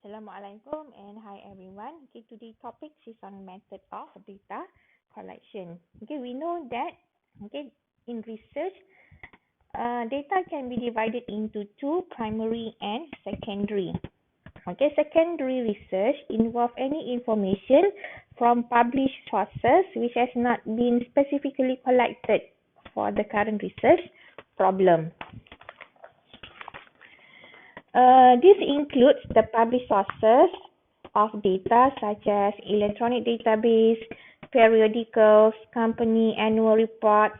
Assalamualaikum and hi everyone. Okay, today's topic is on method of data collection. Okay, we know that in research, data can be divided into two, primary and secondary. Okay, secondary research involves any information from published sources which has not been specifically collected for the current research problem. This includes the published sources of data such as electronic database, periodicals, company annual reports,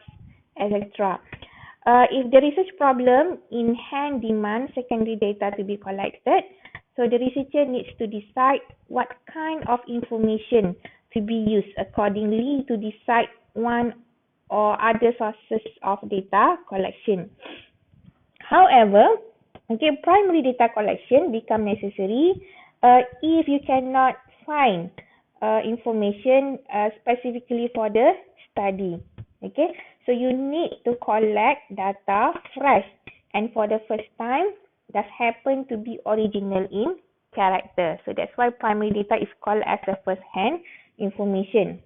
etc. If the research problem in hand demands secondary data to be collected, so the researcher needs to decide what kind of information to be used accordingly to decide one or other sources of data collection. However, primary data collection become necessary if you cannot find information specifically for the study. Okay, so you need to collect data fresh and for the first time that happen to be original in character. So that's why primary data is called as the first-hand information.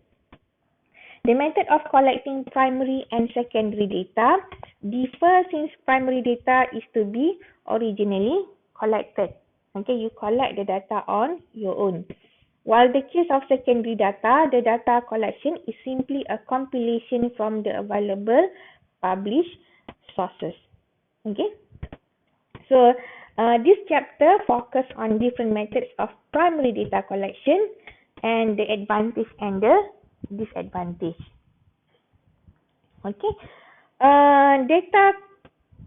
The method of collecting primary and secondary data differs since primary data is to be originally collected. Okay, you collect the data on your own. While the case of secondary data, the data collection is simply a compilation from the available published sources. Okay, so this chapter focus on different methods of primary data collection and the advantage and the disadvantage. Okay, data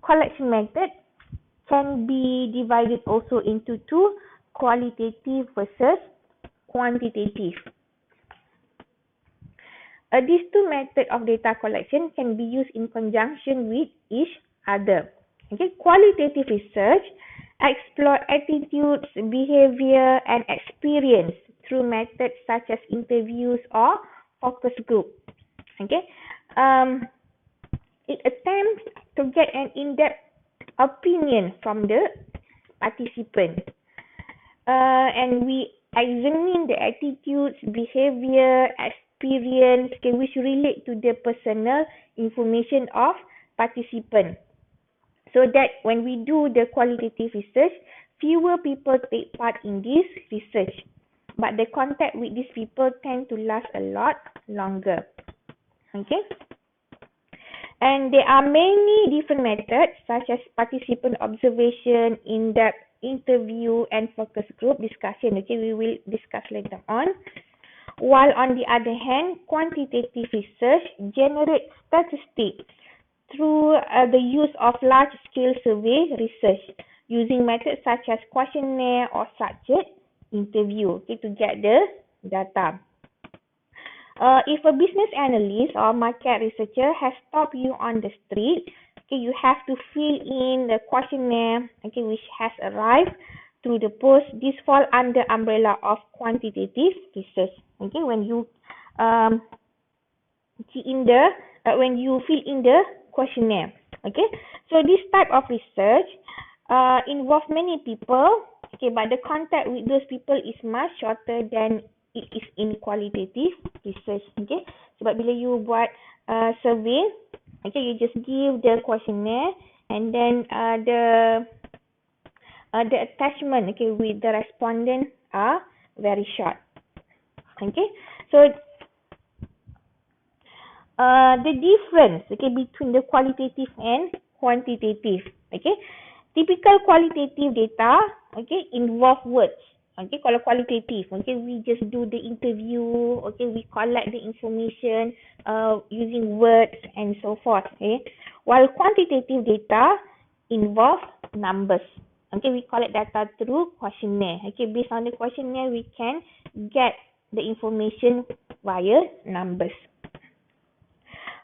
collection method can be divided also into two, qualitative versus quantitative. These two methods of data collection can be used in conjunction with each other. Okay, qualitative research explore attitudes, behavior, and experience through methods such as interviews or focus group. Okay, it attempts to get an in-depth opinion from the participant, and we examine the attitudes, behavior, experience, which relate to the personal information of participant. So that when we do the qualitative research, fewer people take part in this research, but the contact with these people tend to last a lot longer. Okay, and there are many different methods such as participant observation, in-depth interview, and focus group discussion. Okay, we will discuss later on. While on the other hand, quantitative research generates statistics through the use of large-scale survey research using methods such as questionnaire or structured interview, okay, to get the data. If a business analyst or market researcher has stopped you on the street, okay, you have to fill in the questionnaire, okay, which has arrived through the post. This fall under umbrella of quantitative research. Okay, when you when you fill in the questionnaire. Okay, so this type of research involves many people. Okay, but the contact with those people is much shorter than it is in qualitative research. Okay, sebab bila you buat survey, okay, you just give the questionnaire and then the attachment, okay, with the respondent are very short. Okay, so the difference, okay, between the qualitative and quantitative. Okay, typical qualitative data, okay, involve words. Okay, kalau qualitative, okay, we just do the interview, okay, we collect the information using words and so forth. Okay, while quantitative data involve numbers. Okay, we collect data through questionnaire. Okay, based on the questionnaire, we can get the information via numbers.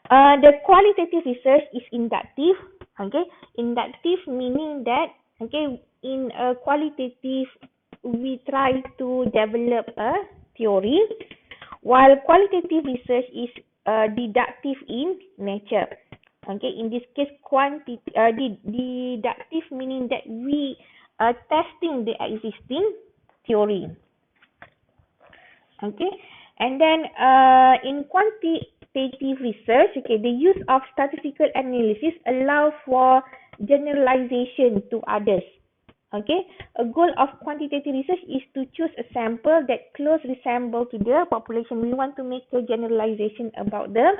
The qualitative research is inductive. Okay, inductive meaning that, okay, in a qualitative we try to develop a theory, while qualitative research is deductive in nature. Okay, in this case, deductive meaning that we are testing the existing theory. Okay, and then in quantitative research, okay, the use of statistical analysis allow for generalization to others. Okay, a goal of quantitative research is to choose a sample that closely resemble to the population. We want to make a generalization about the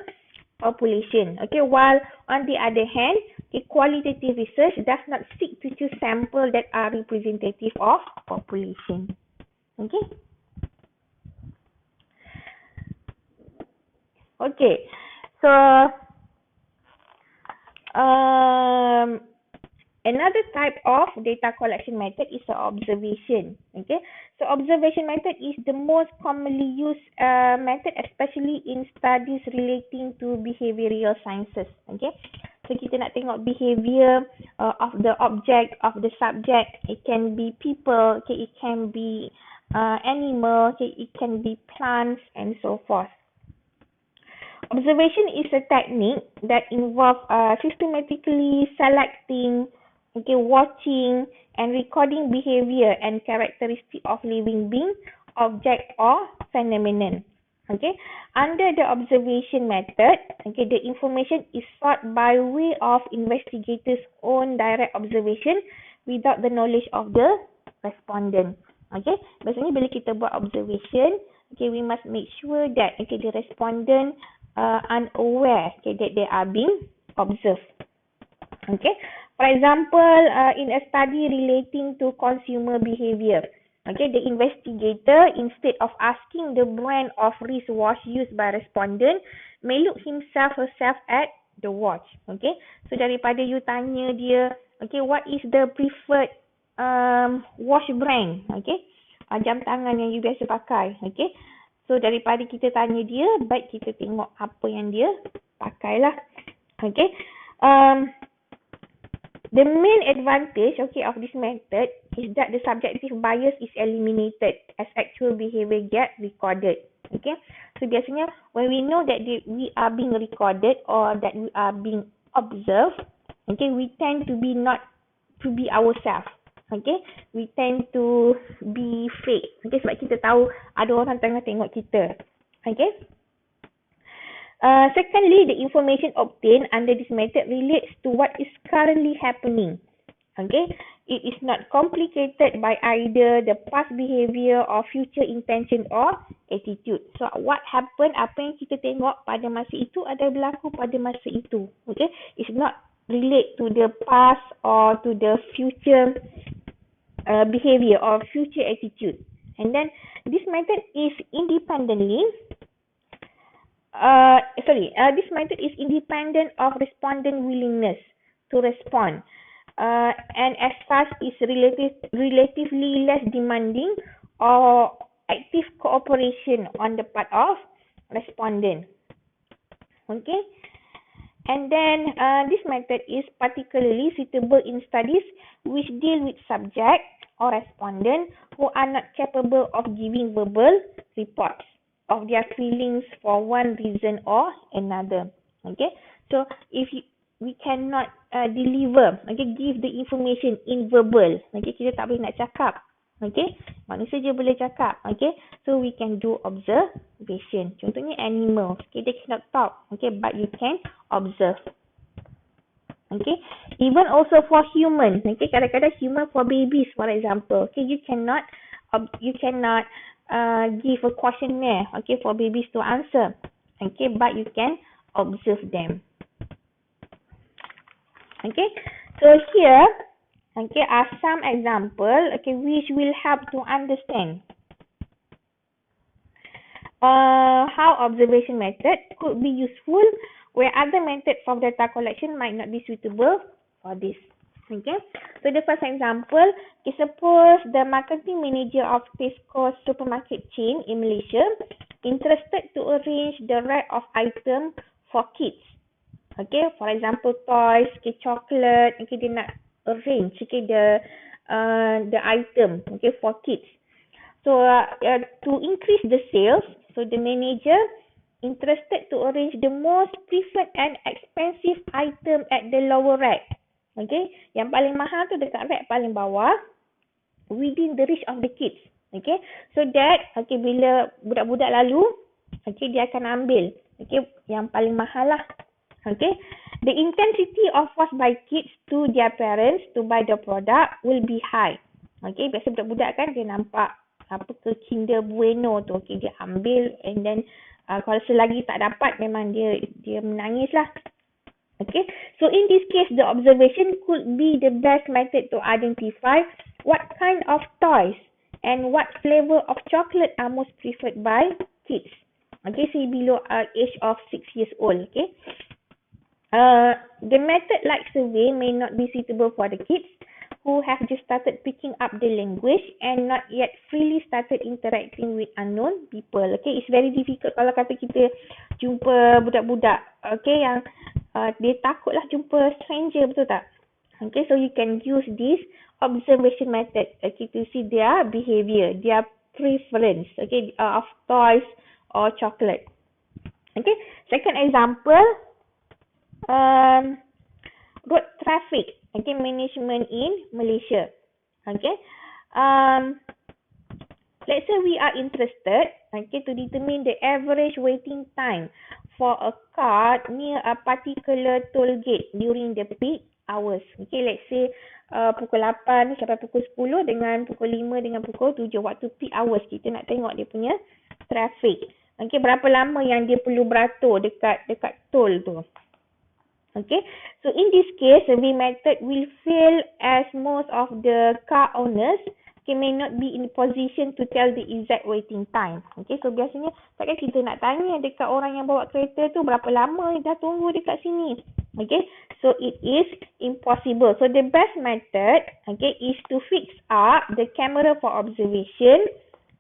population. Okay, while on the other hand, okay, qualitative research does not seek to choose samples that are representative of population. Okay. Okay, so another type of data collection method is the observation. Okay, so observation method is the most commonly used method, especially in studies relating to behavioral sciences. Okay, so kita nak tengok behavior of the object, of the subject. It can be people, okay, it can be animal, okay, it can be plants, and so forth. Observation is a technique that involves systematically selecting, okay, watching, and recording behavior and characteristic of living being, object, or phenomenon. Okay, under the observation method, okay, the information is sought by way of investigators' own direct observation without the knowledge of the respondent. Okay, biasanya bila kita buat observation, okay, we must make sure that, okay, the respondent unaware, okay, that they are being observed. Okay, for example, in a study relating to consumer behavior, okay, the investigator, instead of asking the brand of wristwatch used by respondent, may look himself herself at the watch. Okay, so daripada you tanya dia, okay, what is the preferred watch brand, okay, jam tangan yang you biasa pakai, okay. So daripada kita tanya dia, baik kita tengok apa yang dia pakailah. Okay. The main advantage, okay, of this method is that the subjective bias is eliminated as actual behavior get recorded. Okay. So biasanya when we know that we are being recorded or that we are being observed, okay, we tend to be not to be ourselves. Okay, we tend to be fake. Okay, sebab kita tahu ada orang tengah tengok kita. Okay. Secondly, the information obtained under this method relates to what is currently happening. Okay, it is not complicated by either the past behavior or future intention or attitude. So, what happened, apa yang kita tengok pada masa itu ada berlaku pada masa itu. Okay, it's not relate to the past or to the future behavior or future attitude. And then this method is independently this method is independent of respondent willingness to respond, and as such is relatively less demanding or active cooperation on the part of respondent. Okay. And then this method is particularly suitable in studies which deal with subject or respondent who are not capable of giving verbal reports of their feelings for one reason or another. Okay, so if we cannot deliver, okay, give the information in verbal, okay, kita tak boleh nak cakap, okay, manusia je boleh cakap, okay, so we can do observation. Contohnya animals, okay, they cannot talk, okay, but you can observe. Okay, even also for human, okay, kadang-kadang human for babies, for example, okay, you cannot give a questionnaire, okay, for babies to answer, okay, but you can observe them. Okay, so here, okay, are some example, okay, which will help to understand how observation method could be useful where other methods of data collection might not be suitable for this. Okay, so the first example, okay, suppose the marketing manager of Tesco supermarket chain in Malaysia interested to arrange the rack of items for kids. Okay, for example, toys, okay, chocolate, okay, dia nak arrange, okay, the item, okay, for kids. So to increase the sales, so the manager interested to arrange the most preferred and expensive item at the lower rack. Okay, yang paling mahal tu dekat rack paling bawah, within the reach of the kids. Okay, so that bila budak-budak lalu, dia akan ambil yang paling mahal lah. Okay, the intensity of force by kids to their parents to buy the product will be high. Okay, biasa budak-budak kan dia nampak apa ke Kinder Bueno tu, dia ambil and then kalau selagi tak dapat memang dia menangis lah. Okay, so in this case the observation could be the best method to identify what kind of toys and what flavor of chocolate are most preferred by kids. Okay, say below age of 6 years old. Okay, the method like survey may not be suitable for the kids who have just started picking up the language and not yet freely started interacting with unknown people. Okay, it's very difficult kalau kata kita jumpa budak-budak, yang dia takutlah jumpa stranger, betul tak? Okay, so you can use this observation method, to see their behavior, their preference, of toys or chocolate. Okay, second example, road traffic, management in Malaysia. Okay, let's say we are interested, to determine the average waiting time for a car near a particular toll gate during the peak hours. Okay, let's say pukul 8 sampai pukul 10 dengan pukul 5 dengan pukul 7 waktu peak hours. Kita nak tengok dia punya traffic. Okay, berapa lama yang dia perlu beratur dekat toll tu. Okay, so in this case, survey method will fail as most of the car owners may not be in position to tell the exact waiting time. Okay, so biasanya takkan kita nak tanya dekat orang yang bawa kereta tu berapa lama dah tunggu dekat sini. Okay, so it is impossible. So the best method, is to fix up the camera for observation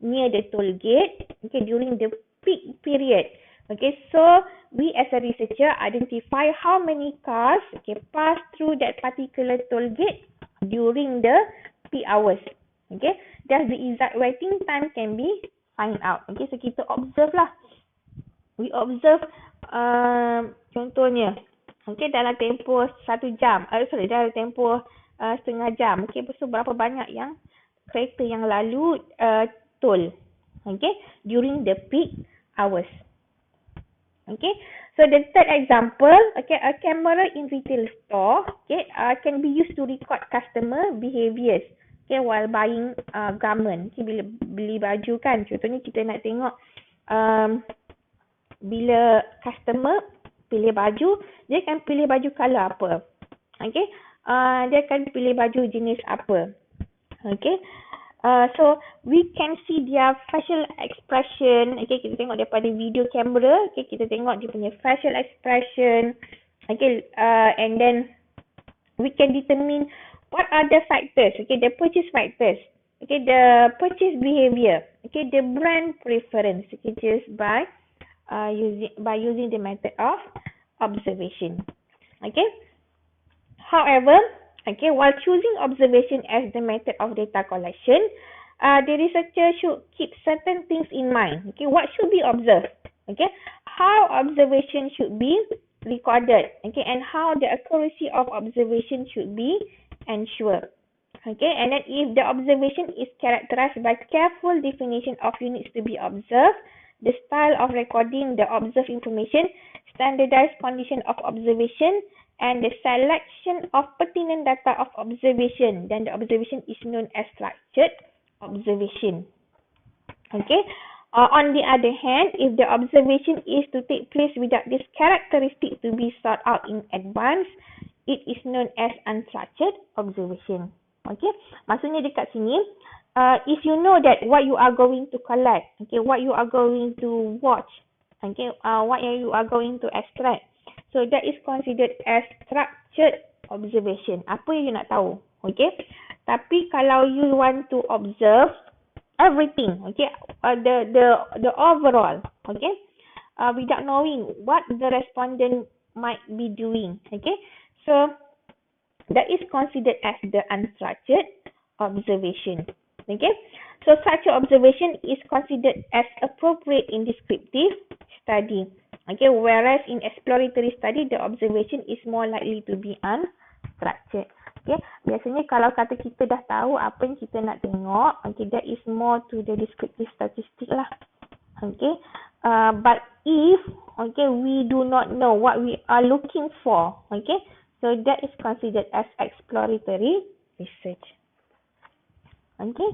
near the toll gate, during the peak period. Okay, so we as a researcher identify how many cars pass through that particular toll gate during the peak hours. Okay, thus the exact waiting time can be find out. Okay, so kita observe lah. We observe contohnya, dalam tempoh 1 jam, dalam tempoh setengah jam. Okay, so berapa banyak yang kereta yang lalu toll, during the peak hours. Okay, so the third example, a camera in retail store, can be used to record customer behaviours, while buying garment. Bila beli baju kan, contohnya kita nak tengok bila customer pilih baju, dia akan pilih baju color apa. Dia akan pilih baju jenis apa. So we can see their facial expression. Kita tengok daripada video camera, kita tengok dia punya facial expression. And then we can determine what are the factors, the purchase factors, the purchase behavior, the brand preference, just by using the method of observation. However, while choosing observation as the method of data collection, the researcher should keep certain things in mind. What should be observed? How observation should be recorded, and how the accuracy of observation should be ensured. And then if the observation is characterized by careful definition of units to be observed, the style of recording the observed information, standardized condition of observation, and the selection of pertinent data of observation, then the observation is known as structured observation. On the other hand, if the observation is to take place without this characteristic to be sought out in advance, it is known as unstructured observation. Maksudnya dekat sini, if you know that what you are going to collect, what you are going to watch, what you are going to extract, so that is considered as structured observation. Apa yang you nak tahu, Tapi kalau you want to observe everything, the overall, without knowing what the respondent might be doing, so that is considered as the unstructured observation. So structured observation is considered as appropriate in descriptive study. Whereas in exploratory study, the observation is more likely to be unstructured. Biasanya kalau kata kita dah tahu apa yang kita nak tengok, okay, that is more to the descriptive statistic lah. Okay. But if, okay, we do not know what we are looking for, okay, so that is considered as exploratory research. Okay.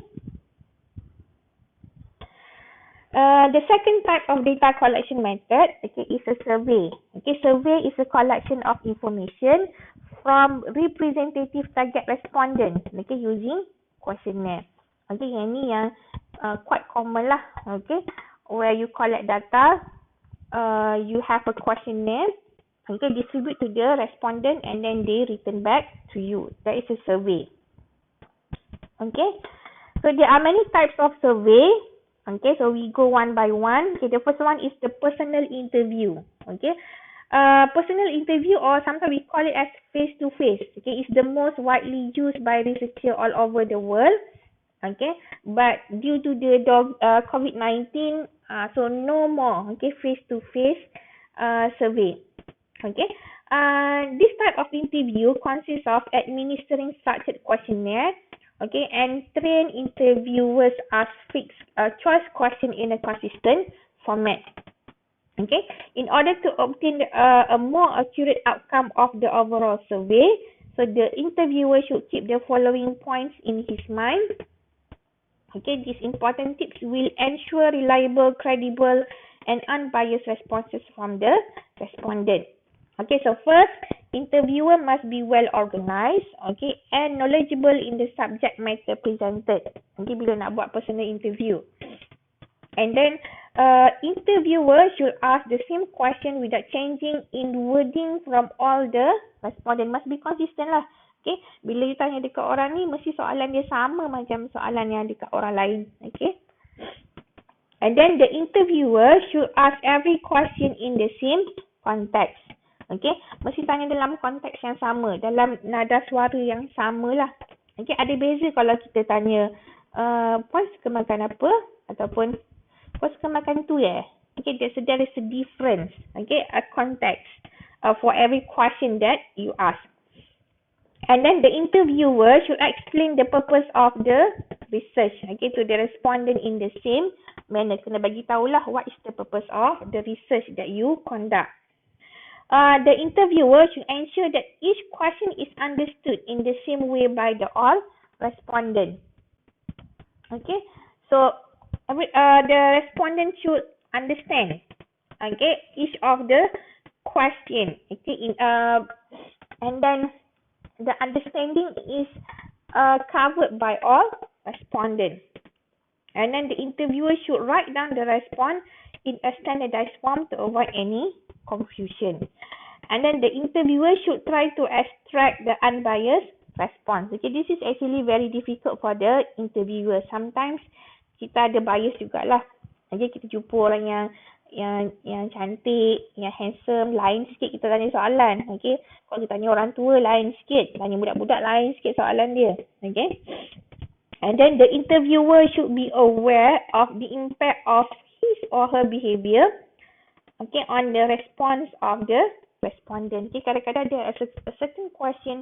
The second type of data collection method, okay, is a survey. Okay, survey is a collection of information from representative target respondents, okay, using questionnaire. Okay, yang ni yang quite common lah, okay, where you collect data, you have a questionnaire, okay, distribute to the respondent and then they return back to you. That is a survey. Okay, so there are many types of survey. Okay, so we go one by one. Okay, the first one is the personal interview. Okay, personal interview, or sometimes we call it as face-to-face. Okay, is the most widely used by researchers all over the world. Okay, but due to the COVID-19, so no more, okay, face-to-face survey. Okay, this type of interview consists of administering structured questionnaire. Okay, and trained interviewers ask fixed choice question in a consistent format. Okay, in order to obtain a more accurate outcome of the overall survey, so the interviewer should keep the following points in his mind. Okay, these important tips will ensure reliable, credible, and unbiased responses from the respondent. Okay, so first, interviewer must be well organized, okay, and knowledgeable in the subject matter presented. Okay, bila nak buat personal interview. And then, interviewer should ask the same question without changing in wording from all the respondent. Must be consistent lah. Okay, bila you tanya dekat orang ni, mesti soalan dia sama macam soalan yang dekat orang lain. Okay. And then the interviewer should ask every question in the same context. Okay, mesti tanya dalam konteks yang sama, dalam nada suara yang sama lah. Okay, ada beza kalau kita tanya, puan suka makan apa? Ataupun, puan suka makan tu ya? Okay, there is a difference. Okay, a context for every question that you ask. And then the interviewer should explain the purpose of the research, okay, to the respondent in the same manner. Kena bagi tahulah what is the purpose of the research that you conduct. The interviewer should ensure that each question is understood in the same way by the all respondent. Okay, so the respondent should understand, okay, each of the question. Okay, and then the understanding is covered by all respondents. And then the interviewer should write down the response in a standardized form to avoid any confusion. And then the interviewer should try to extract the unbiased response. Okay, this is actually very difficult for the interviewer. Sometimes kita ada bias jugalah. Okay, kita jumpa orang yang cantik, yang handsome, lain sikit kita tanya soalan. Okay, kalau kita tanya orang tua lain sikit, tanya budak-budak lain sikit soalan dia. Okay, and then the interviewer should be aware of the impact of his or her behavior, okay, on the response of the respondent. Okay, kadang-kadang a certain question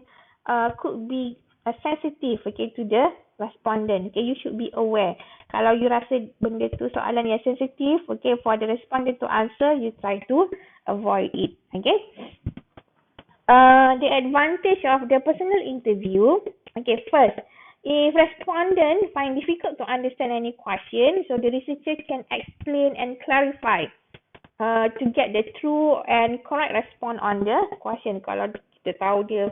could be sensitive, okay, to the respondent. Okay, you should be aware. Kalau you rasa benda tu soalan yang sensitif, okay, for the respondent to answer, you try to avoid it. Okay. The advantage of the personal interview. Okay, first, if respondent find difficult to understand any question, so the researcher can explain and clarify to get the true and correct response on the question. Kalau kita tahu dia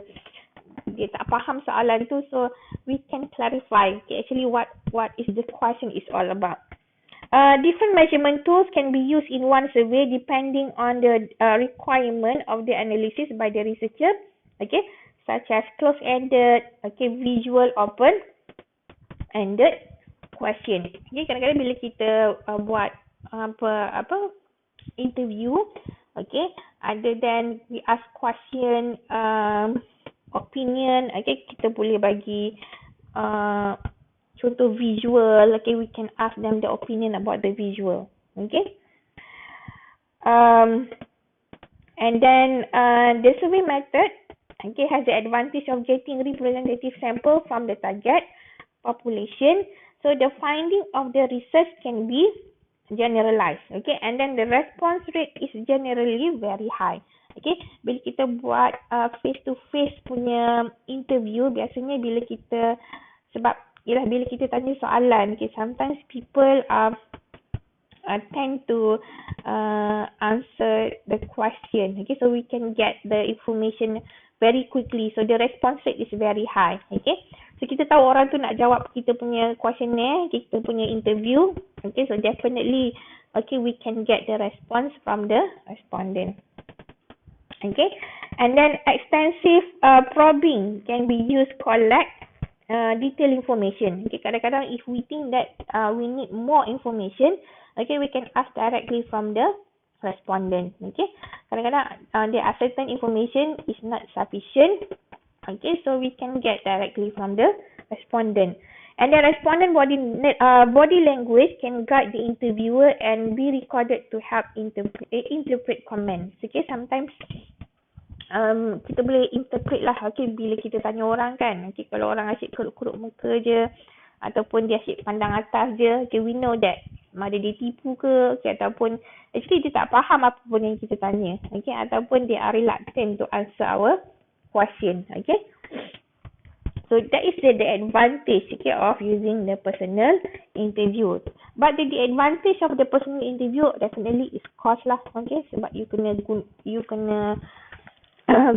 tak faham soalan tu, so we can clarify actually what is the question is all about. Different measurement tools can be used in one survey depending on the requirement of the analysis by the researcher, okay, such as close-ended, okay, visual, open-ended question. Okay, kadang-kadang bila kita buat interview, okay, other than we ask question, opinion, okay, kita boleh bagi contoh visual, okay, we can ask them the opinion about the visual, okay. And then the survey method, Okay, has the advantage of getting representative sample from the target population. So the finding of the research can be generalized. Okay, and then the response rate is generally very high. Okay, bila kita buat face to face punya interview, biasanya bila kita, sebab ialah bila kita tanya soalan, okay, sometimes people tend to answer the question. Okay, so we can get the information very quickly. So the response rate is very high. Okay, so kita tahu orang tu nak jawab kita punya questionnaire, kita punya interview. Okay, so definitely, okay, we can get the response from the respondent. Okay, and then extensive probing can be used collect detailed information. Okay, kadang-kadang if we think that we need more information, okay, we can ask directly from the respondent. Okay, kadang-kadang there are certain information is not sufficient. Okay, so we can get directly from the respondent. And the respondent body language can guide the interviewer and be recorded to help interpret comments. Okay, sometimes kita boleh interpret lah, okay, bila kita tanya orang kan, okay, kalau orang asyik keruk-keruk muka je ataupun dia asyik pandang atas je, okay, we know that ada dia tipu ke, okay, ataupun actually dia tak faham apa pun yang kita tanya, okay, ataupun they are reluctant to answer our question. Okay, so that is the advantage, okay, of using the personal interview. But the advantage of the personal interview definitely is cost lah, okay, sebab you kena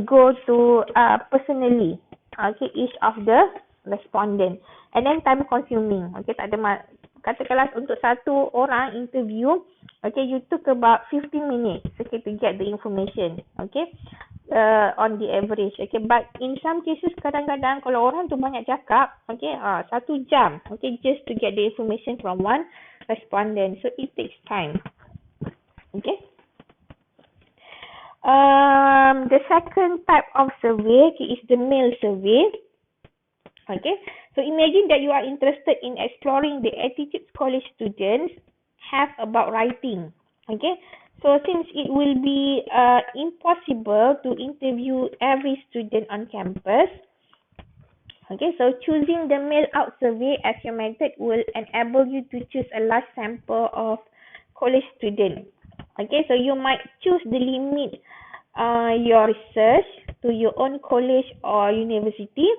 go to personally, okay, each of the respondent, and then time consuming. Okay, tak ada katakanlah untuk satu orang interview, okay, you took about 15 minutes, okay, to get the information, okay, on the average. Okay, but in some cases kadang-kadang kalau orang tu banyak cakap, okay, 1 jam, okay, just to get the information from one respondent, so it takes time. Okay, the second type of survey is the mail survey. Okay, so imagine that you are interested in exploring the attitudes college students have about writing. Okay, so since it will be impossible to interview every student on campus, okay, so choosing the mail out survey as your method will enable you to choose a large sample of college students. Okay, so you might choose the limit your research to your own college or university,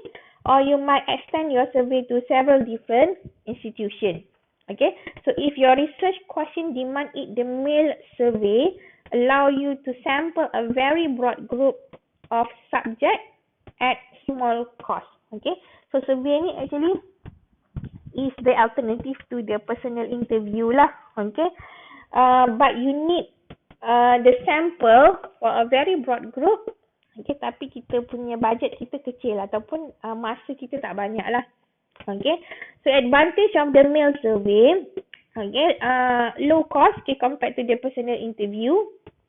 or you might extend your survey to several different institutions. Okay, so if your research question demand it, the mail survey allow you to sample a very broad group of subject at small cost. Okay, so survey ni actually is the alternative to the personal interview lah. Okay, but you need the sample for a very broad group. Okay, tapi kita punya budget kita kecil ataupun masa kita tak banyak lah. Okay, so advantage of the mail survey, okay, low cost, okay, compared to the personal interview.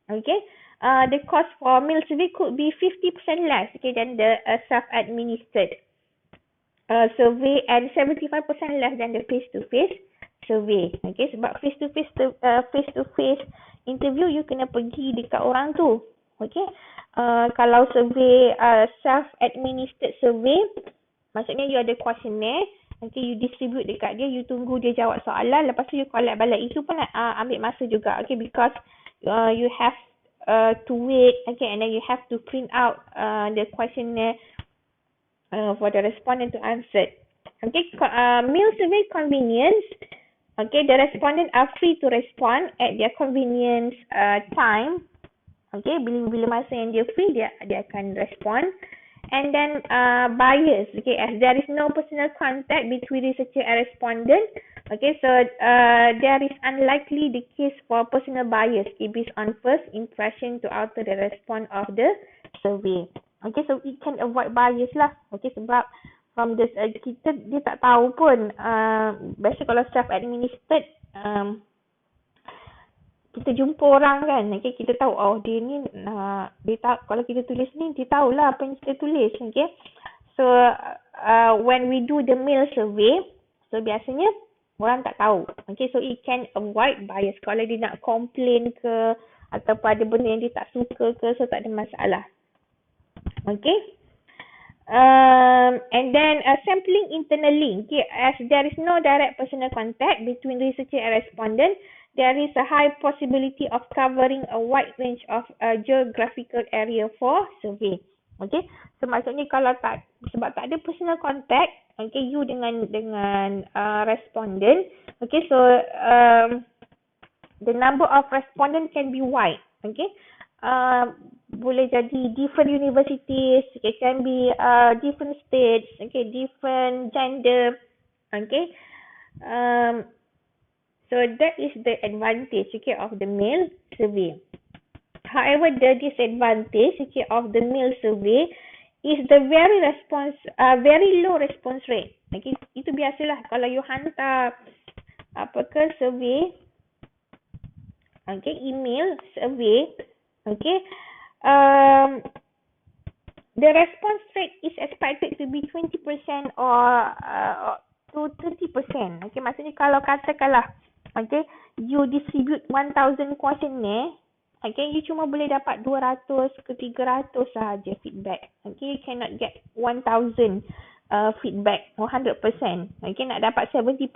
Okay, the cost for mail survey could be 50% less, okay, than the self-administered survey, and 75% less than the face-to-face survey. Okay, sebab face-to-face interview you kena pergi dekat orang tu. Okay, kalau survey self-administered survey, maksudnya you ada questionnaire, okay, you distribute dekat dia, you tunggu dia jawab soalan, lepas tu you collect balik. Itu pun ambil masa juga, okay, because you have to wait, okay, and then you have to print out the questionnaire for the respondent to answer. Okay, mail survey convenience. Okay, the respondent are free to respond at their convenience time. Okay, bila masa yang dia free, dia akan respond. And then bias, okay, as there is no personal contact between researcher and respondent, okay, so there is unlikely the case for personal bias, okay, based on first impression to alter the response of the survey. Okay, so it can avoid bias lah, okay, sebab from this dia tak tahu pun, biasa kalau self-administered, kita jumpa orang kan, okay, kita tahu, oh dia ni dia tahu, kalau kita tulis ni dia tahulah apa yang kita tulis. Okay, so when we do the mail survey, so biasanya orang tak tahu. Okay, so it can avoid bias. Kalau dia nak complain ke ataupun ada benda yang dia tak suka ke, so tak ada masalah. Okay, And then sampling internally. Okay, as there is no direct personal contact between researcher and respondent, there is a high possibility of covering a wide range of geographical area for survey. Okay, so maksudnya kalau tak, sebab tak ada personal contact, okay, you dengan respondent, okay, so the number of respondent can be wide. Okay, boleh jadi different universities, it can be different states, okay, different gender, okay. So that is the advantage, okay, of the mail survey. However, the disadvantage, okay, of the mail survey is the very low response rate. Okay, itu biasalah kalau you hantar survey, okay, email survey, okay, the response rate is expected to be 20% or to 30%. Okay, maksudnya kalau katakanlah, okay, you distribute 1000 questionnaire, okay, you cuma boleh dapat 200 ke 300 sahaja feedback. Okay, you cannot get 1000 feedback 100%. Okay, nak dapat 70%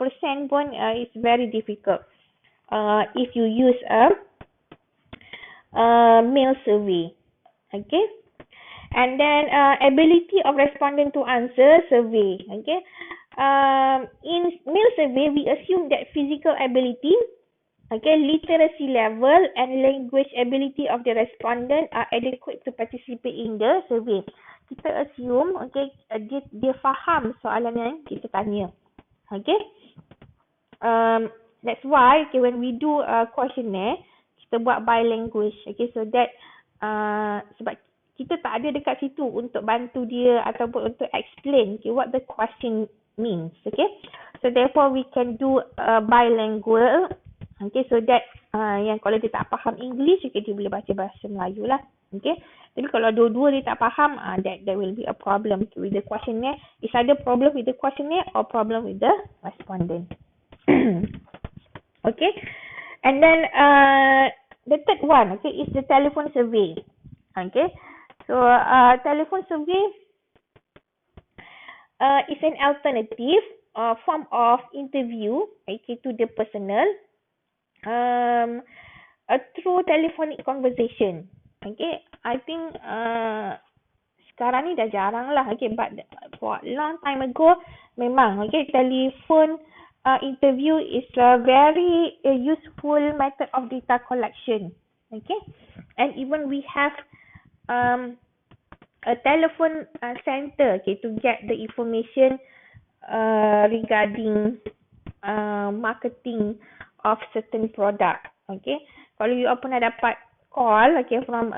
pun is very difficult if you use a mail survey. Okay, and then ability of respondent to answer survey. Okay, in mail survey we assume that physical ability, okay, literacy level and language ability of the respondent are adequate to participate in the survey. Kita assume, okay, dia faham soalan yang kita tanya. Okay, that's why, okay, when we do a questionnaire, kita buat by language. Okay, so that sebab kita tak ada dekat situ untuk bantu dia ataupun untuk explain, okay, what the question means. Okay, so therefore we can do bilingual. Okay, so that yang kalau dia tak faham English, okay, dia boleh baca bahasa Melayu lah. Okay, tapi kalau dua-dua dia tak faham, that there will be a problem with the questionnaire. It's either problem with the questionnaire or problem with the respondent. Okay, and then the third one, okay, is the telephone survey. Okay, so telephone survey is an alternative form of interview, okay, to the personal through telephonic conversation. Okay, I think sekarang ni dah jarang lah, okay, but for a long time ago memang, okay, telephone interview is a very useful method of data collection. Okay, and even we have a telephone center, okay, to get the information regarding marketing of certain product. Okay, kalau you pernah dapat call, okay, from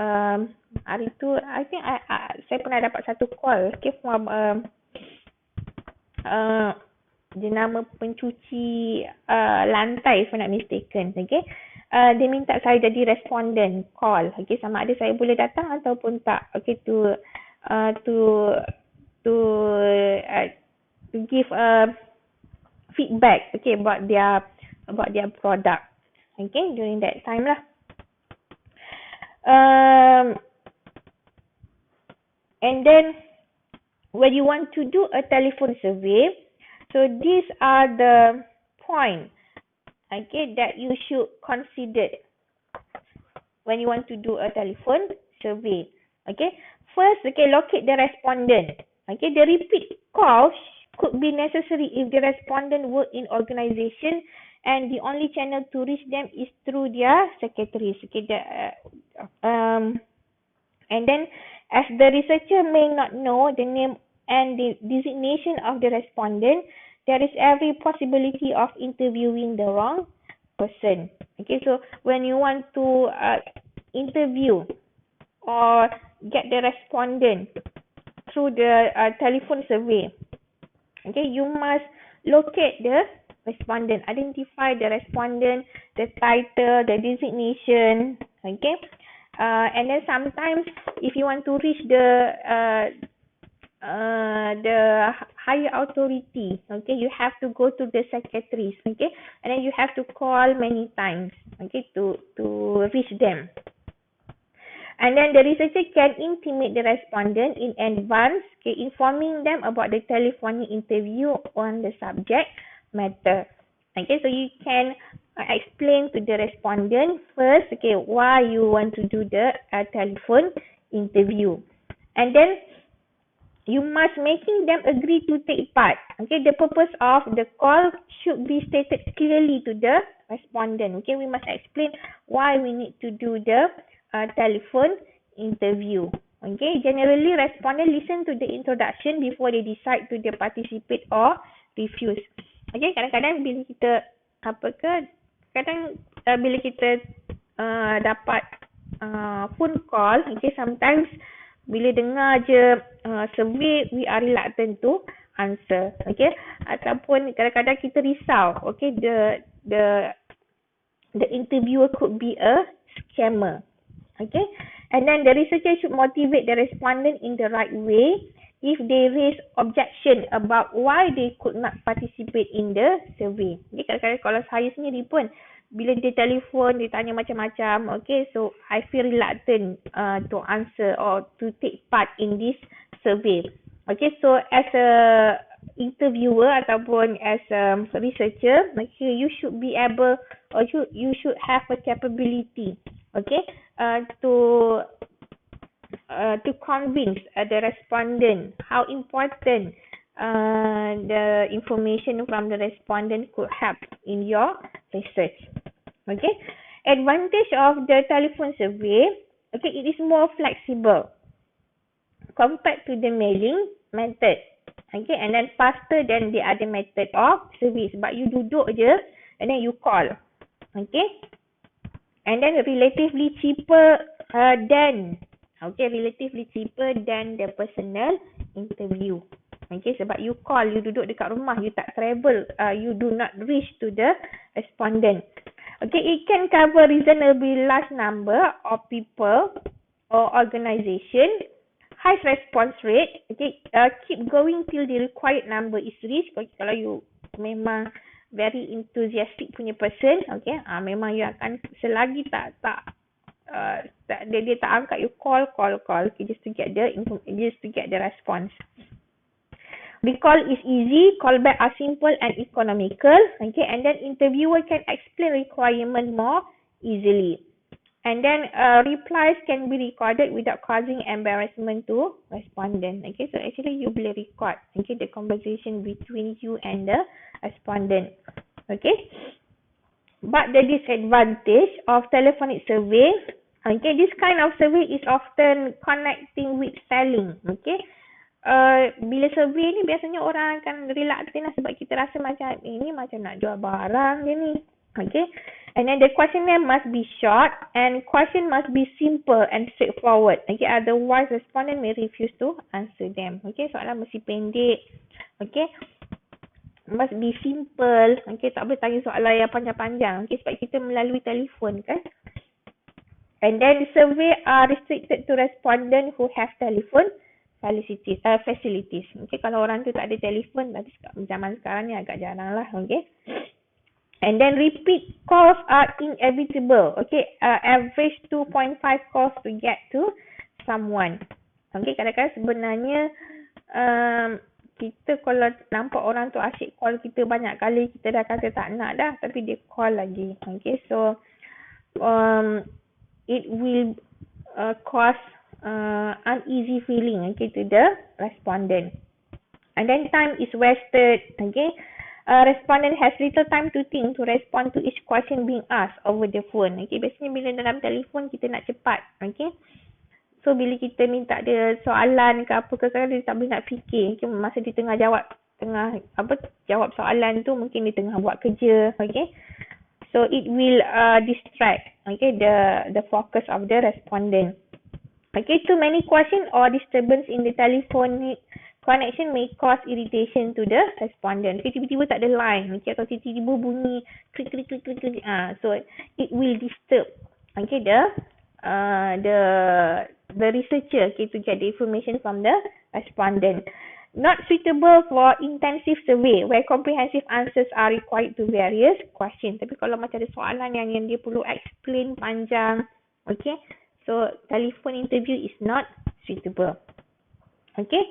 hari tu I think saya pernah dapat satu call, okay, from dia nama pencuci lantai if I'm not mistaken. Okay, dia minta saya jadi respondent call, okay, sama ada saya boleh datang ataupun tak, okay, to give feedback, okay, about their product, okay, during that time lah. And then when you want to do a telephone survey, so these are the points, okay, that you should consider when you want to do a telephone survey. Okay, first, okay, locate the respondent. Okay, the repeat calls could be necessary if the respondent work in organization and the only channel to reach them is through their secretaries. Okay, and then as the researcher may not know the name and the designation of the respondent, there is every possibility of interviewing the wrong person. Okay, so when you want to interview or get the respondent through the telephone survey, okay, you must locate the respondent, identify the respondent, the title, the designation, okay, and then sometimes if you want to reach the higher authority, okay, you have to go to the secretaries, okay, and then you have to call many times, okay, to reach them. And then the researcher can intimate the respondent in advance, okay, informing them about the telephonic interview on the subject matter. Okay, so you can explain to the respondent first, okay, why you want to do the telephone interview. And then you must making them agree to take part. Okay, the purpose of the call should be stated clearly to the respondent. Okay, we must explain why we need to do the telephone interview. Okay, generally respondent listen to the introduction before they decide to they participate or refuse. Okay, kadang-kadang bila kita bila kita dapat phone call, okay, sometimes bila dengar je survey, we are reluctant to answer, okay, ataupun kadang-kadang kita risau, okay, the interviewer could be a scammer, okay, and then the researcher should motivate the respondent in the right way if they raise objection about why they could not participate in the survey. Okay, kadang-kadang kalau saya sendiri pun bila dia telefon, dia tanya macam-macam, okay, so I feel reluctant to answer or to take part in this survey. Okay, so as a interviewer ataupun as a researcher, okay, you should be able or you should have a capability, okay, to convince the respondent how important the information from the respondent could help in your research. Okay, advantage of the telephone survey, okay, it is more flexible compared to the mailing method, okay, and then faster than the other method of service. But you duduk je and then you call, okay, and then relatively cheaper than the personal interview. Okay, sebab you call, you duduk dekat rumah, you tak travel, you do not reach to the respondent. Okay, it can cover reasonably large number of people or organisation, high response rate, okay, keep going till the required number is reached. Okay, kalau you memang very enthusiastic punya person, okay, memang you akan selagi dia tak angkat, you call, okay, just to get the response. Recall is easy, callback are simple and economical, okay, and then interviewer can explain requirement more easily. And then replies can be recorded without causing embarrassment to respondent. Okay, so actually you boleh record, okay, the conversation between you and the respondent. Okay, but the disadvantage of telephonic survey, okay, this kind of survey is often connecting with selling. Okay, bila survey ni biasanya orang akan reluctant lah sebab kita rasa macam ini macam nak jual barang je ni. Okay, and then the questionnaire must be short and question must be simple and straightforward. Okay, otherwise respondent may refuse to answer them. Okay, soalan mesti pendek. Okay, must be simple. Okay, tak boleh tanya soalan yang panjang-panjang. Okay, sebab kita melalui telefon kan. And then survey are restricted to respondent who have telephone facilities. Okay, kalau orang tu tak ada telefon, tapi zaman sekarang ni agak jarang lah. Okay, and then repeat calls are inevitable. Okay, average 2.5 calls to get to someone. Okay, kadang-kadang sebenarnya kita kalau nampak orang tu asyik call kita banyak kali, kita dah kata tak nak dah, tapi dia call lagi. Okay, so it will cause uneasy feeling, okay, to the respondent. And then time is wasted. Okay, respondent has little time to think to respond to each question being asked over the phone. Okay, biasanya bila dalam telefon kita nak cepat. Okay, so bila kita minta dia soalan ke apa ke, kadang dia tak boleh nak fikir. Okay, masa dia tengah jawab soalan tu, mungkin dia tengah buat kerja. Okay, so it will distract, okay, the focus of the respondent. Okay, too many questions or disturbance in the telephonic connection may cause irritation to the respondent. Okay, tiba-tiba tak ada line, okay, atau tiba-tiba bunyi klik. So it will disturb, okay, the researcher, okay, to get the information from the respondent. Not suitable for intensive survey where comprehensive answers are required to various questions. Tapi kalau macam ada soalan yang dia perlu explain panjang, okay, So telephone interview is not suitable. Okay,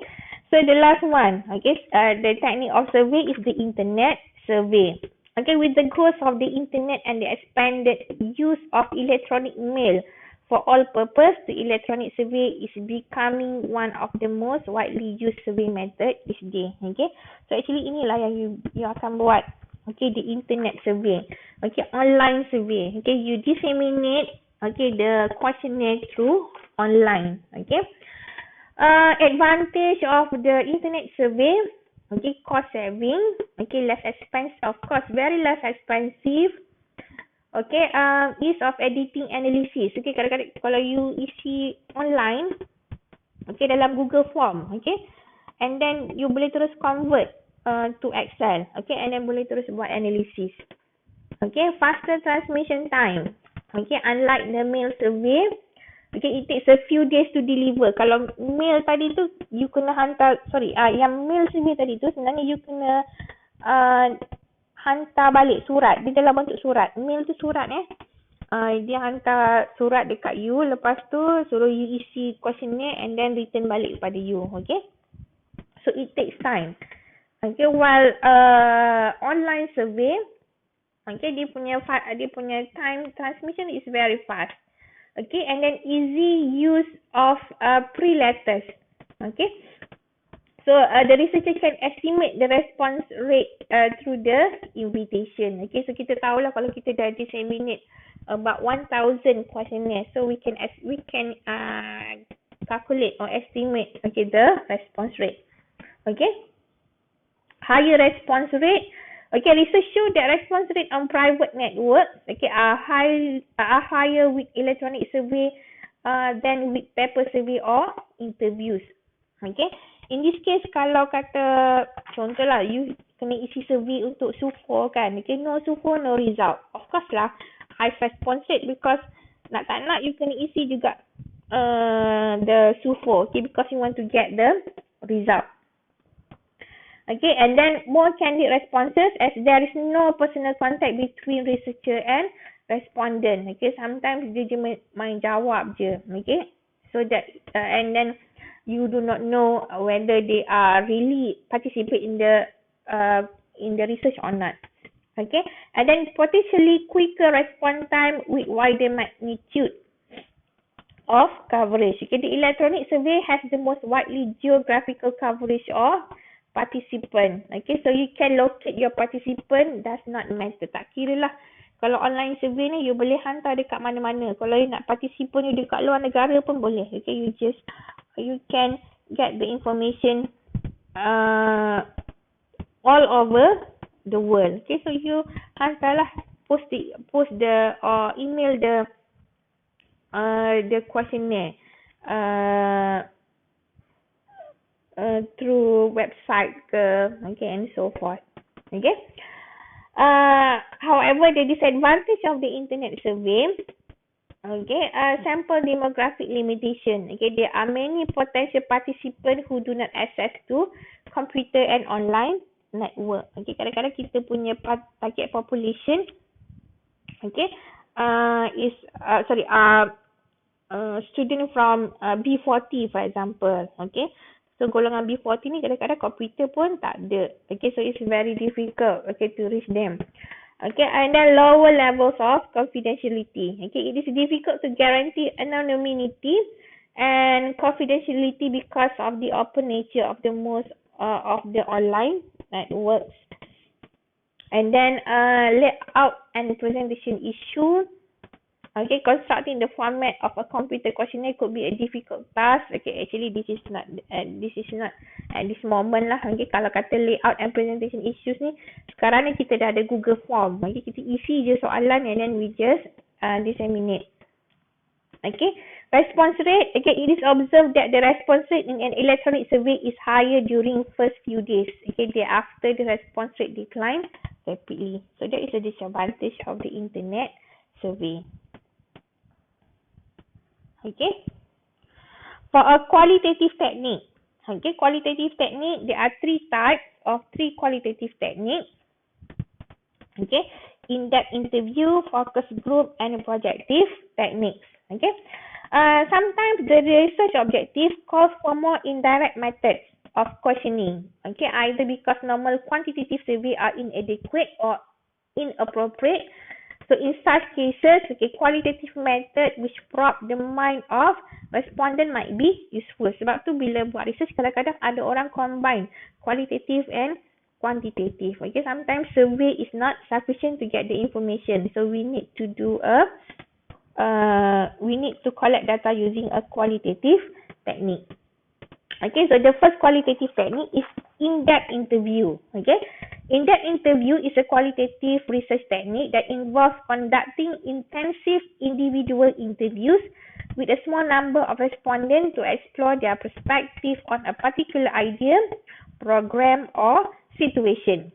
so the last one, okay, the technique of survey is the internet survey. Okay, with the growth of the internet and the expanded use of electronic mail for all purpose, the electronic survey is becoming one of the most widely used survey method each day. Okay, so actually inilah yang you akan buat. Okay, the internet survey. Okay, online survey. Okay, you disseminate the questionnaire through online. Okay. Advantage of the internet survey, okay, cost saving, okay, less expensive, of course, very less expensive, okay, ease of editing analysis, okay, kadang-kadang kalau you isi online, okay, dalam Google Form, okay, and then you boleh terus convert to Excel, okay, and then boleh terus buat analysis, okay, faster transmission time, okay, unlike the mail survey. Okay, it takes a few days to deliver. Kalau mail tadi tu, you kena hantar, yang mail survey tadi tu, sebenarnya you kena hantar balik surat. Dia dalam bentuk surat. Mail tu surat dia hantar surat dekat you, lepas tu suruh you isi questionnaire and then return balik kepada you. Okay. So, it takes time. Okay, while online survey, okay, dia punya time transmission is very fast. Okay, and then easy use of pre-letters. Okay, so the researcher can estimate the response rate through the invitation. Okay, so kita tahulah kalau kita dah disseminate about 1,000 questionnaires, so we can calculate or estimate, okay, the response rate. Okay, higher response rate. Okay, research show that response rate on private networks, okay, are higher with electronic survey than with paper survey or interviews. Okay, in this case, kalau kata contohlah you kena isi survey untuk SUFO kan, okay, no SUFO, no result. Of course lah, high response rate because nak tak nak you kena isi juga the SUFO, okay, because you want to get the result. Okay, and then more candid responses as there is no personal contact between researcher and respondent. Okay, sometimes dia je main jawab je. Okay, so that and then you do not know whether they are really participate in the research or not. Okay, and then potentially quicker response time with wider magnitude of coverage. Okay, the electronic survey has the most widely geographical coverage of participant. Okay, so you can locate your participant, does not matter. Tak kira lah. Kalau online survey ni, you boleh hantar dekat mana-mana. Kalau you nak participant you dekat luar negara pun boleh. Okay, you can get the information all over the world. Okay, so you hantarlah, post the or email the questionnaire through website okay, and so forth. Okay. However, the disadvantage of the internet survey, okay, sample demographic limitation. Okay, there are many potential participants who do not access to computer and online network. Okay, kadang-kadang kita punya target population, okay, is student from B40 for example. Okay. So, golongan B40 ni kadang-kadang komputer pun tak ada. Okay, so it's very difficult, okay, to reach them. Okay, and then lower levels of confidentiality. Okay, it is difficult to guarantee anonymity and confidentiality because of the open nature of the most of the online networks. And then layout and presentation issue. Okay, constructing the format of a computer questionnaire could be a difficult task. Okay, actually this is not at this moment lah. Okay, kalau kata layout and presentation issues ni, sekarang ni kita dah ada Google Form. Okay, kita isi je soalan and then we just disseminate. Okay, response rate. Okay, it is observed that the response rate in an electronic survey is higher during first few days. Okay, thereafter the response rate decline rapidly. So that is a disadvantage of the internet survey. Okay, for a qualitative technique, okay, qualitative technique, there are three qualitative techniques. Okay, in-depth interview, focus group, and projective techniques. Okay, Sometimes the research objective calls for more indirect methods of questioning. Okay, either because normal quantitative survey are inadequate or inappropriate. So in such cases, okay, qualitative method which probe the mind of respondent might be useful. Sebab tu bila buat research kadang-kadang ada orang combine qualitative and quantitative. Okay, sometimes survey is not sufficient to get the information. So we need to collect data using a qualitative technique. Okay, so the first qualitative technique is in-depth interview. Okay, in-depth interview is a qualitative research technique that involves conducting intensive individual interviews with a small number of respondents to explore their perspective on a particular idea, program, or situation.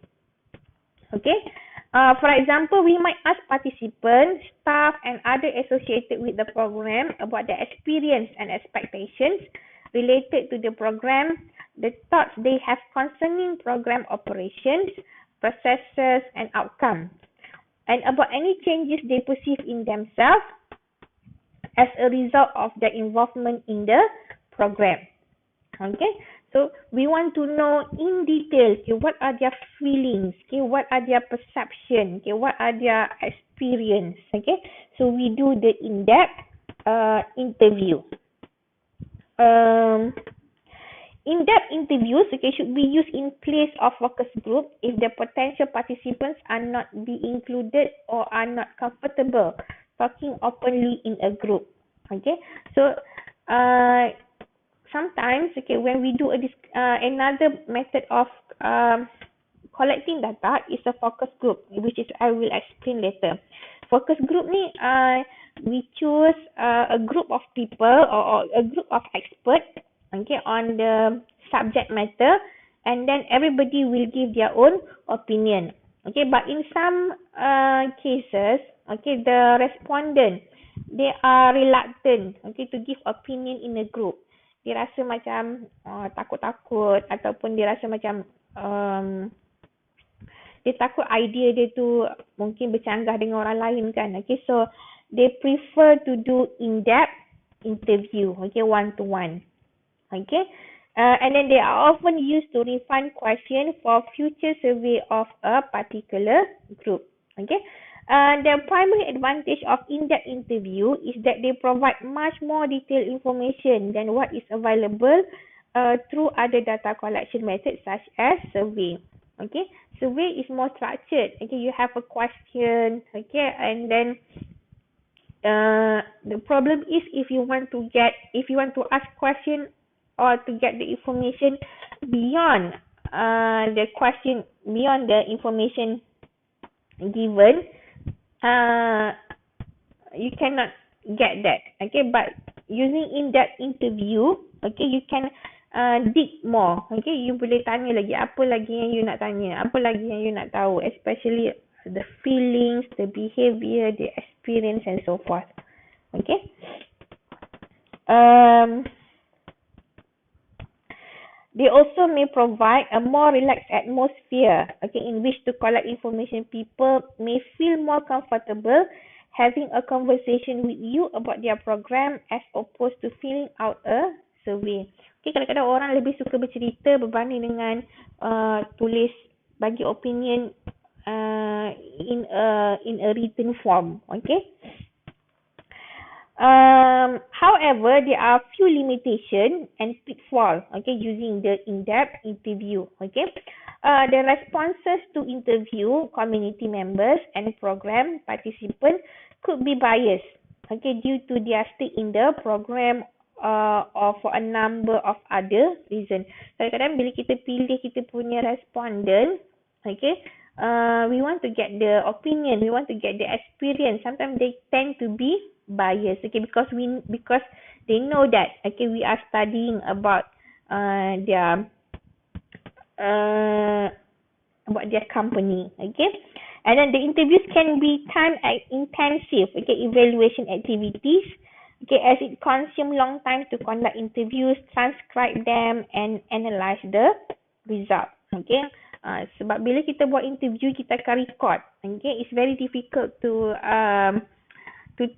Okay. For example, we might ask participants, staff, and other associated with the program about their experience and expectations related to the program, the thoughts they have concerning program operations, processes, and outcomes, and about any changes they perceive in themselves as a result of their involvement in the program. Okay, so we want to know in detail, okay, what are their feelings, okay, what are their perception, okay, what are their experience. Okay, so we do the in-depth interview. In-depth interviews, okay, should be used in place of focus group if the potential participants are not be included or are not comfortable talking openly in a group. Okay, so sometimes, okay, when we do another method of collecting data is a focus group, which is I will explain later. Focus group ni, we choose a group of people or a group of experts, okay, on the subject matter, and then everybody will give their own opinion. Okay, but in some cases, okay, the respondent, they are reluctant, okay, to give opinion in a group. Dia rasa macam takut-takut, ataupun dia rasa macam dia takut idea dia tu mungkin bercanggah dengan orang lain kan. Okay, so they prefer to do in-depth interview, okay, one-to-one. Okay, and then they are often used to refine questions for future survey of a particular group. Okay, the primary advantage of in-depth interview is that they provide much more detailed information than what is available through other data collection methods such as survey. Okay, survey is more structured. Okay, you have a question. Okay, and then the problem is if you want to ask question or to get the information beyond beyond the information given, you cannot get that. Okay, but using in-depth interview, okay, you can dig more. Okay, you boleh tanya lagi, apa lagi yang you nak tanya, apa lagi yang you nak tahu, especially the feelings, the behavior, the experience, and so forth. Okay. They also may provide a more relaxed atmosphere, okay, in which to collect information. People may feel more comfortable having a conversation with you about their program as opposed to filling out a survey. Okay, kadang-kadang orang lebih suka bercerita berbanding dengan tulis bagi opinion in a written form. Okay. However, there are few limitations and pitfalls, okay, using the in-depth interview. Okay, the responses to interview community members and program participants could be biased, okay, due to their stake in the program or for a number of other reasons. Kadang-kadang bila kita pilih kita punya respondent, okay, we want to get the opinion, we want to get the experience. Sometimes they tend to be biased, okay, because they know that, okay, we are studying about their company. Okay, and then the interviews can be time intensive, okay, evaluation activities, okay, as it consumes long time to conduct interviews, transcribe them, and analyze the result. Okay, sebab bila kita buat interview, kita akan record. Okay, it's very difficult to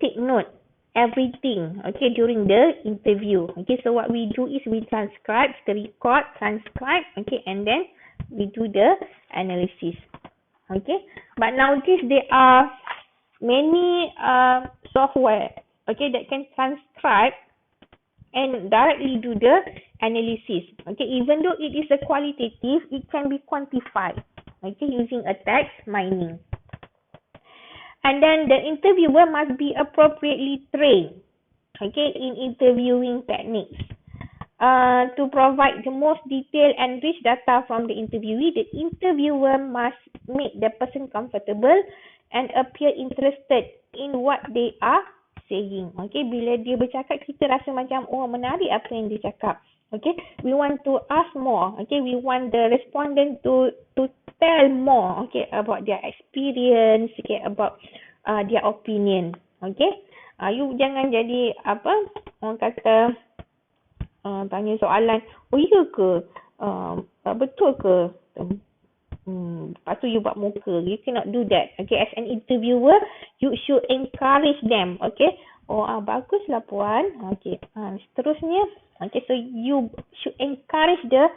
take note everything, okay, during the interview. Okay, so what we do is we transcribe, transcribe, okay, and then we do the analysis. Okay, but nowadays there are many software, okay, that can transcribe and directly do the analysis. Okay, even though it is a qualitative, it can be quantified, okay, using a text mining. And then the interviewer must be appropriately trained, okay, in interviewing techniques. To provide the most detailed and rich data from the interviewee, the interviewer must make the person comfortable and appear interested in what they are saying. Okay, bila dia bercakap, kita rasa macam, oh, menarik apa yang dia cakap. Okay, we want to ask more. Okay, we want the respondent to tell more. Okay, about their experience. Okay, about their opinion. Okay, you jangan jadi apa orang kata tanya soalan, oh iya ke, betul ke, lepas tu you buat muka. You cannot do that. Okay, as an interviewer, you should encourage them. Okay, oh baguslah puan. Okay, seterusnya. Okay, so you should encourage the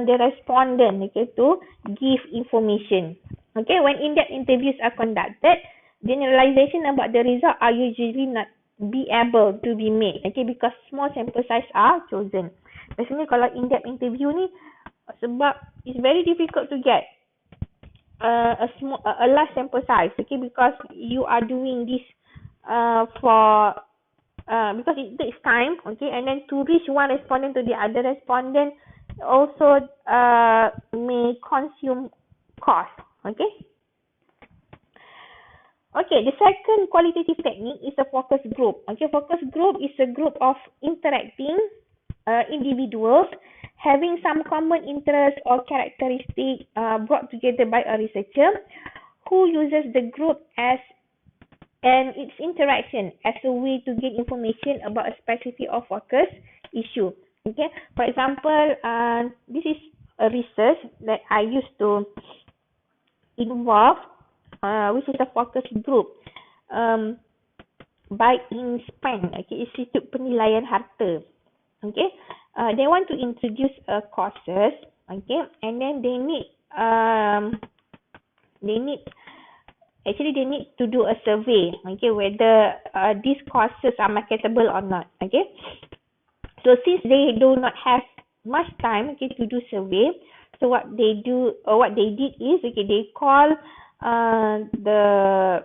respondent, okay, to give information. Okay, when in-depth interviews are conducted, generalization about the result are usually not be able to be made, okay, because small sample size are chosen. Biasanya kalau in-depth interview ni, sebab it's very difficult to get a large sample size, okay, because you are doing this because it takes time, okay, and then to reach one respondent to the other respondent also may consume cost, okay. Okay, the second qualitative technique is a focus group. Okay, focus group is a group of interacting individuals having some common interest or characteristic brought together by a researcher who uses the group as and its interaction as a way to gain information about a specific or focus issue. Okay, for example, this is a research that I used to involve, which is a focus group by INSPAN, okay, Institute Penilaian Harta. Okay, they want to introduce courses, okay, and then they need to do a survey, okay, whether these courses are marketable or not. Okay, so since they do not have much time, okay, to do survey, so what they did is, okay, they call the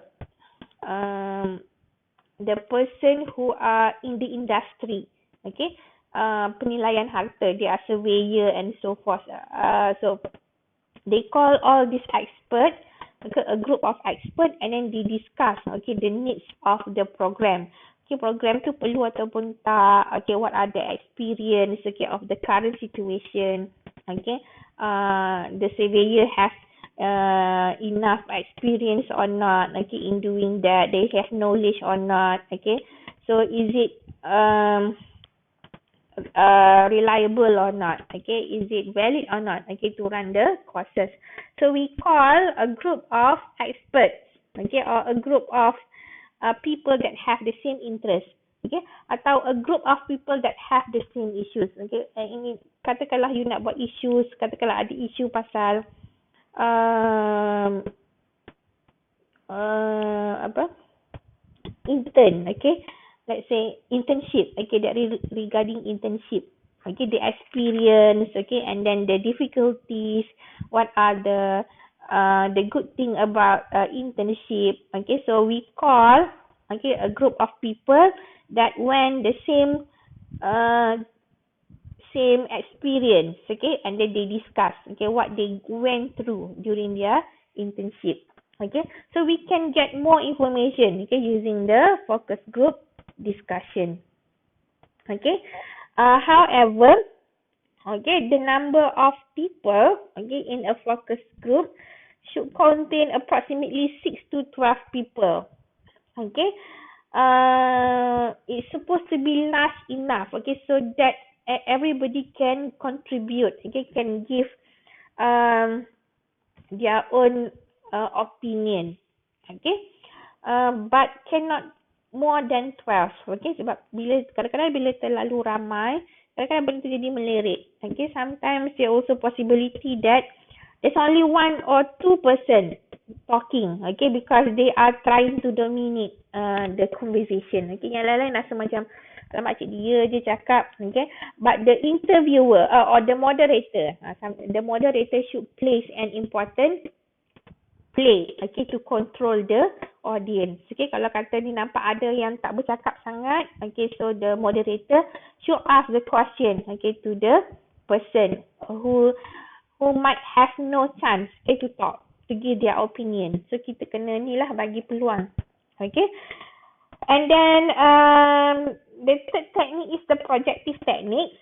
person who are in the industry, okay, penilaian harta, they are surveyor and so forth. So they call all these experts, okay, a group of experts, and then they discuss, okay, the needs of the program. Okay, program tu perlu ataupun tak, okay, what are the experience, okay, of the current situation, okay, the surveyor has enough experience or not, okay, in doing that, they have knowledge or not, okay, so is it reliable or not, okay, is it valid or not, okay, to run the courses. So we call a group of experts, okay, or a group of people that have the same interest, okay, atau a group of people that have the same issues, okay. Ini katakanlah you nak buat issues, katakanlah ada isu pasal intern, okay, let's say internship, okay, that regarding internship, okay, the experience, okay, and then the difficulties, what are the good thing about internship, okay, so we call, okay, a group of people that went the same experience, okay, and then they discuss, okay, what they went through during their internship, okay, so we can get more information, okay, using the focus group discussion, okay. However, okay, the number of people, okay, in a focus group should contain approximately 6 to 12 people, okay. It's supposed to be large enough, okay, so that everybody can contribute, okay, can give their own opinion, okay, but cannot more than 12. Okay, sebab kadang-kadang bila terlalu ramai, kadang-kadang benda tu jadi melerik. Okay, sometimes there also possibility that there's only 1 or 2 person talking. Okay, because they are trying to dominate the conversation. Okay, yang lain-lain rasa macam kalau makcik dia je cakap. Okay, but the interviewer or the moderator, the moderator should place an important play, okay, to control the audience. Okay, kalau kata ni nampak ada yang tak bercakap sangat, okay, so the moderator should ask the question, okay, to the person who might have no chance, okay, to talk, to give their opinion. So kita kena ni lah bagi peluang. Okay, and then the third technique is the projective technique.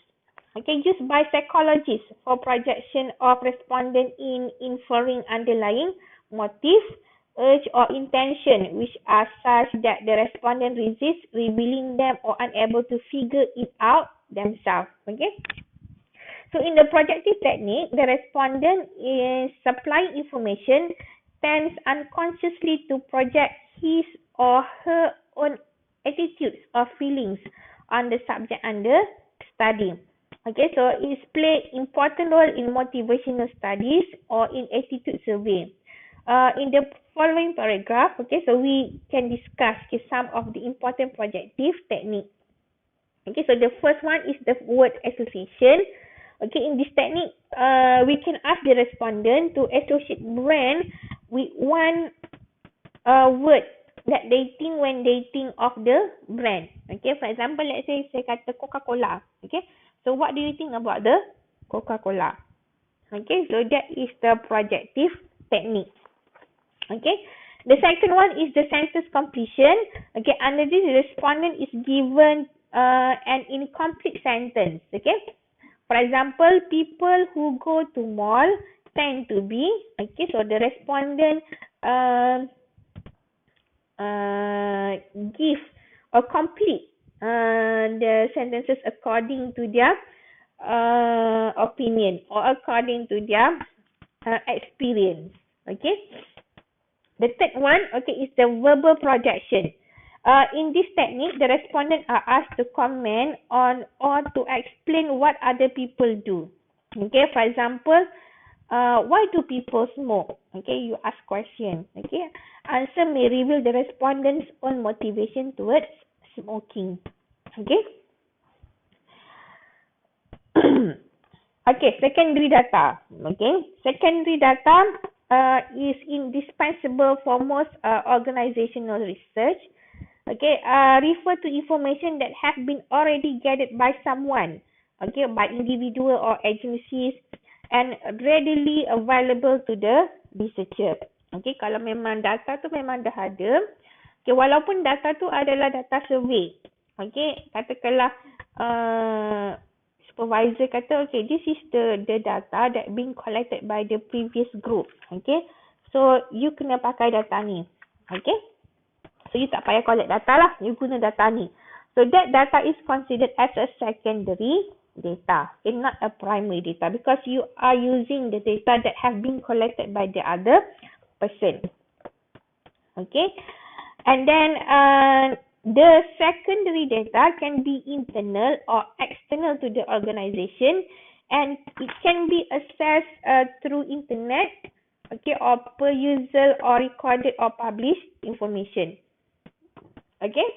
Okay, used by psychologists for projection of respondent in inferring underlying motive, urge or intention which are such that the respondent resists revealing them or unable to figure it out themselves. Okay. So in the projective technique, the respondent is supplying information tends unconsciously to project his or her own attitudes or feelings on the subject under study. Okay, so it plays important role in motivational studies or in attitude survey. In the following paragraph, okay, so we can discuss some of the important projective techniques. Okay, so the first one is the word association. Okay, in this technique, we can ask the respondent to associate brand with one word that they think when they think of the brand. Okay, for example, let's say saya kata Coca-Cola. Okay, so what do you think about the Coca-Cola? Okay, so that is the projective technique. Okay, the second one is the sentence completion. Okay, under this, the respondent is given an incomplete sentence. Okay, for example, people who go to mall tend to be. Okay, so the respondent give or complete the sentences according to their opinion or according to their experience. Okay. The third one, okay, is the verbal projection. In this technique, the respondents are asked to comment on or to explain what other people do. Okay, for example, why do people smoke? Okay, you ask question. Okay, answer may reveal the respondent's own motivation towards smoking. Okay. Okay, secondary data. Okay, secondary data is indispensable for most organizational research. Okay, refer to information that have been already gathered by someone, okay, by individual or agencies and readily available to the researcher. Okay, kalau memang data tu memang dah ada, okay, walaupun data tu adalah data survey, okay, katakanlah supervisor kata, okay, this is the data that being collected by the previous group. Okay, so you kena pakai data ni. Okay, so you tak payah collect data lah, you guna data ni. So that data is considered as a secondary data, okay, not a primary data, because you are using the data that have been collected by the other person. Okay, and then the secondary data can be internal or external to the organization, and it can be accessed through internet, okay, or per user or recorded or published information. Okay.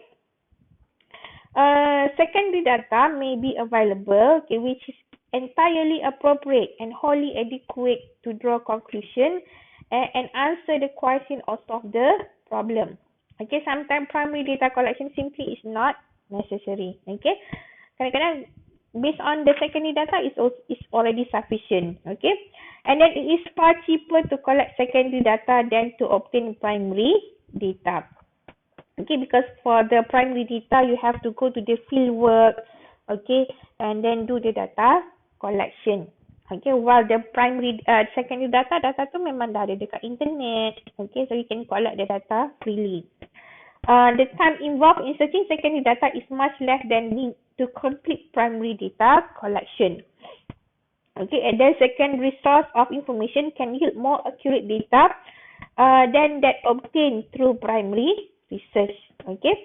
Secondary data may be available, okay, which is entirely appropriate and wholly adequate to draw conclusion and answer the question or solve the problem. Okay, sometimes primary data collection simply is not necessary. Okay, kadang-kadang based on the secondary data is already sufficient. Okay, and then it is far cheaper to collect secondary data than to obtain primary data. Okay, because for the primary data you have to go to the field work, okay, and then do the data collection. Okay, while the primary secondary data tu memang dah ada dekat internet. Okay, so you can collect the data freely. The time involved in searching secondary data is much less than need to complete primary data collection. Okay, and then secondary source of information can yield more accurate data than that obtained through primary research. Okay,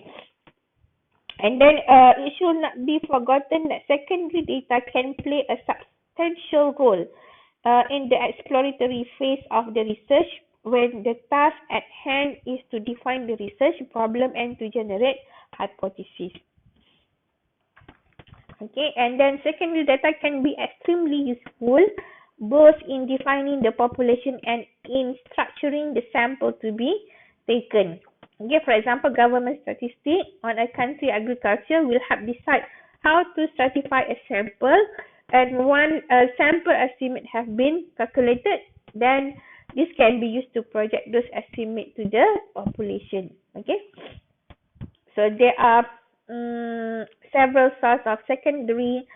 And then it should not be forgotten that secondary data can play a substantial role in the exploratory phase of the research, when the task at hand is to define the research problem and to generate hypotheses. Okay, and then secondary data can be extremely useful both in defining the population and in structuring the sample to be taken. Okay, for example, government statistics on a country agriculture will help decide how to stratify a sample, and once a sample estimate have been calculated, then this can be used to project those estimates to the population. Okay, so there are several sources of secondary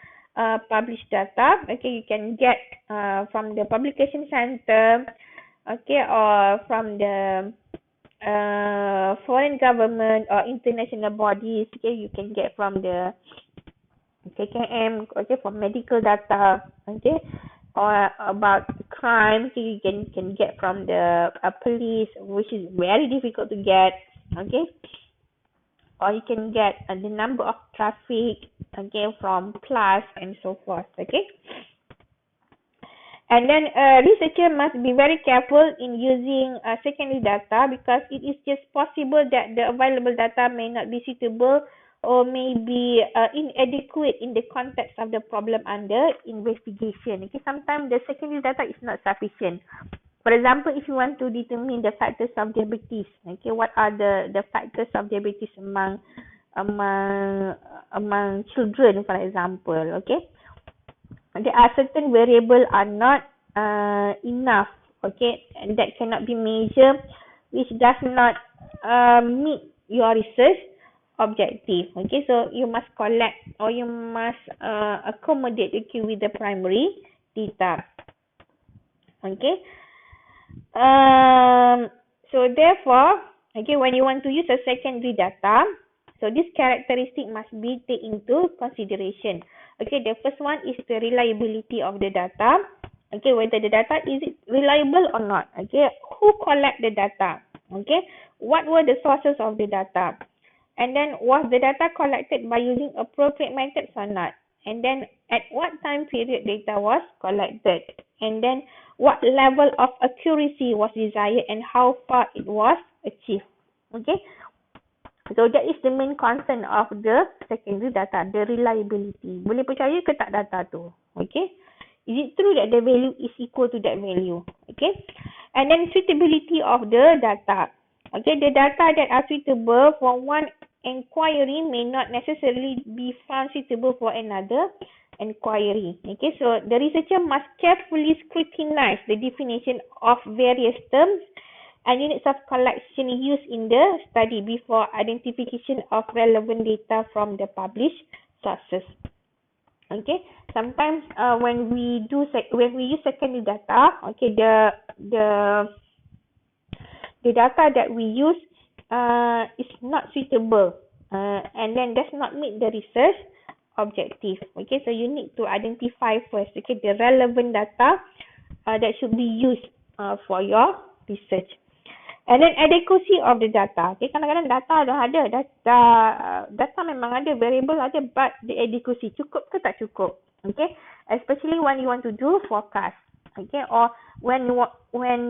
published data. Okay, you can get from the publication center, okay, or from the foreign government or international bodies. Okay, you can get from the KKM, okay, for medical data, okay, or about crime, okay, you can get from the police, which is very difficult to get, okay, or you can get the number of traffic, okay, from plus and so forth, okay. And then researcher must be very careful in using secondary data, because it is just possible that the available data may not be suitable or may be inadequate in the context of the problem under investigation. Okay, sometimes the secondary data is not sufficient. For example, if you want to determine the factors of diabetes, okay, what are the factors of diabetes among children, for example, okay, there are certain variables are not enough, okay, and that cannot be measured, which does not meet your research objective. Okay, so you must collect or you must accommodate, okay, with the primary data. Okay, so therefore, okay, when you want to use a secondary data, so this characteristic must be taken into consideration. Okay, the first one is the reliability of the data. Okay, whether the data is reliable or not. Okay, who collect the data? Okay, what were the sources of the data? And then, was the data collected by using appropriate methods or not? And then, at what time period data was collected? And then, what level of accuracy was desired and how far it was achieved? Okay, so that is the main concern of the secondary data, the reliability. Boleh percaya ke tak data tu? Okay, is it true that the value is equal to that value? Okay, and then suitability of the data. Okay, the data that are suitable for one inquiry may not necessarily be found suitable for another inquiry. Okay, so the researcher must carefully scrutinize the definition of various terms and units of collection used in the study before identification of relevant data from the published sources. Okay, sometimes when we use secondary data, okay, the data that we use is not suitable and then does not meet the research objective. Okay, so you need to identify first, okay, the relevant data that should be used for your research. And then adequacy of the data. Okay, kadang-kadang data dah ada, data memang ada, variable ada, but the adequacy, cukup ke tak cukup? Okay, especially when you want to do forecast. Okay, or when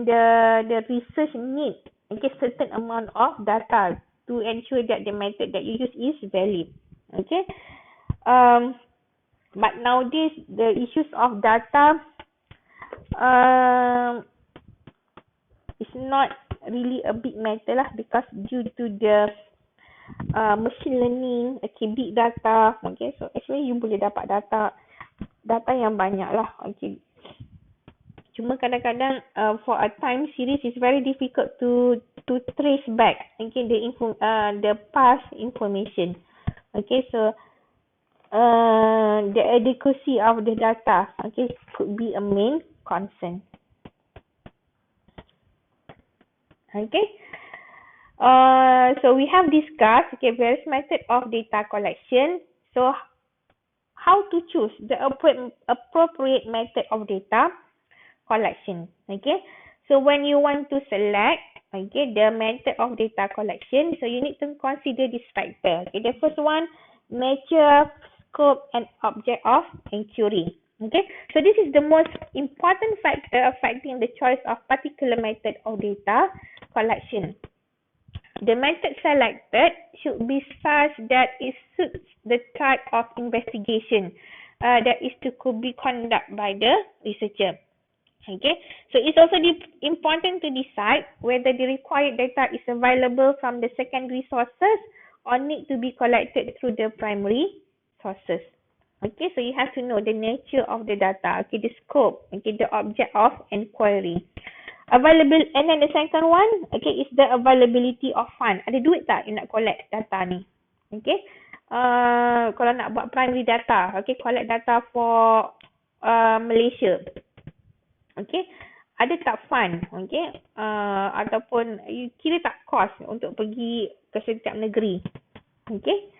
the research needs, okay, certain amount of data to ensure that the method that you use is valid. Okay, but nowadays the issues of data is not really a big matter lah, because due to the machine learning, okay, big data, okay, so actually you boleh dapat data yang banyak lah, okay. Cuma kadang-kadang for a time series is very difficult to trace back, okay, the past information. Okay, so the adequacy of the data, okay, could be a main concern. Okay, so we have discussed, okay, various methods of data collection. So how to choose the appropriate method of data collection? Okay, so when you want to select, okay, the method of data collection, so you need to consider this factor. Okay, the first one nature, scope, and object of inquiry. Okay, so this is the most important factor affecting the choice of particular method of data collection. The method selected should be such that it suits the type of investigation that is to be conducted by the researcher. Okay, so it's also important to decide whether the required data is available from the secondary sources or need to be collected through the primary sources. Okay, so you have to know the nature of the data, okay, the scope, okay, the object of inquiry. Available, and then the second one, okay, is the availability of fund. Ada duit tak you nak collect data ni? Okay, kalau nak buat primary data, okay, collect data for Malaysia. Okay, ada tak fund, okay, ataupun you kira tak cost untuk pergi ke setiap negeri. Okay,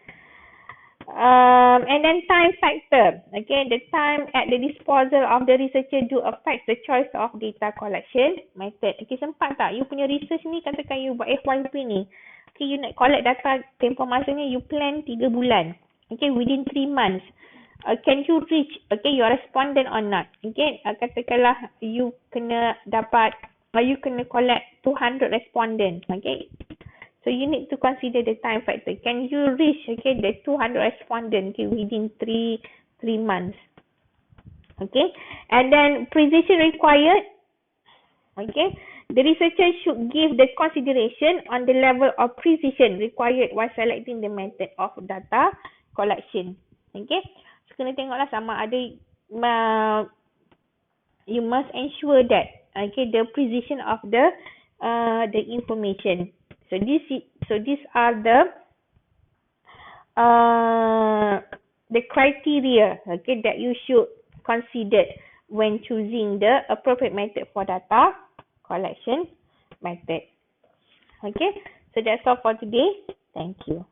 and then time factor. Okay, the time at the disposal of the researcher do affect the choice of data collection method. Okay, sempat tak you punya research ni, katakan you buat FYP ni, okay, you nak collect data tempoh masanya you plan 3 bulan. Okay, within 3 months. Can you reach, okay, your respondent or not? Okay, katakanlah you kena dapat, you kena collect 200 respondent. Okay, so you need to consider the time factor. Can you reach, okay, the 200 respondent, okay, within 3 months? Okay, and then precision required. Okay, the researcher should give the consideration on the level of precision required while selecting the method of data collection. Okay, so kena tengoklah sama ada you must ensure that, okay, the precision of the information. So these are the criteria, okay, that you should consider when choosing the appropriate method for data collection method. Okay, so that's all for today. Thank you.